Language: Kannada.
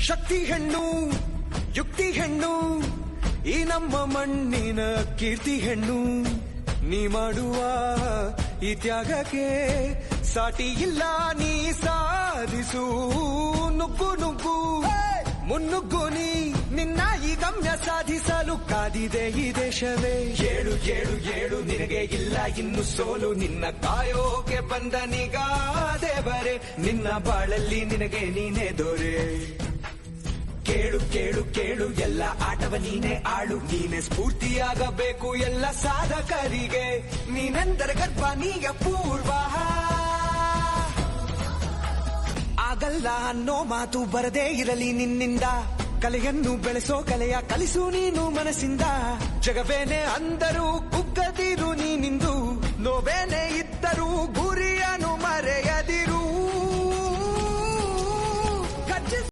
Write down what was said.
ಶಕ್ತಿ ಹೆಣ್ಣು ಯುಕ್ತಿ ಹೆಣ್ಣು ಈ ನಮ್ಮ ಮಣ್ಣಿನ ಕೀರ್ತಿ ಹೆಣ್ಣು ನೀ ಮಾಡುವ ಈ ತ್ಯಾಗಕ್ಕೆ ಸಾಟಿ ಇಲ್ಲ ನೀ ಸಾಧಿಸು ನುಗ್ಗು ನುಗ್ಗು ಮುನ್ನುಗ್ಗು ನೀ ನಿನ್ನ ಈ ಗಮ್ಯ ಸಾಧಿಸಲು ಕಾದಿದೆ ಈ ದೇಶವೇ ಏಳು ಏಳು ಏಳು ನಿನಗೆ ಇಲ್ಲ ಇನ್ನು ಸೋಲು ನಿನ್ನ ಕಾಯೋಕೆ ಬಂದ ನಿಗಾದೇವರೇ ನಿನ್ನ ಬಾಳಲ್ಲಿ ನಿನಗೆ ನೀನೇ ದೊರೆ ಕೇಳು ಕೇಳು ಕೇಳು ಎಲ್ಲ ಆಟವ ನೀನೇ ಆಳು ನೀನೆ ಸ್ಫೂರ್ತಿಯಾಗಬೇಕು ಎಲ್ಲ ಸಾಧಕರಿಗೆ ನೀನೆಂದರೆ ಗರ್ಭ ನೀಗ ಪೂರ್ವ ಆಗಲ್ಲ ಅನ್ನೋ ಮಾತು ಬರದೇ ಇರಲಿ ನಿನ್ನಿಂದ ಕಲೆಯನ್ನು ಬೆಳೆಸೋ ಕಲೆಯ ಕಲಿಸು ನೀನು ಮನಸ್ಸಿಂದ ಜಗವೇನೆ ಅಂದರೂ ಕುಗ್ಗದಿರು ನೀನಿಂದು ನೋವೇನೆ ಇದ್ದರೂ ಗುರಿಯನ್ನು ಮರೆಯದಿರು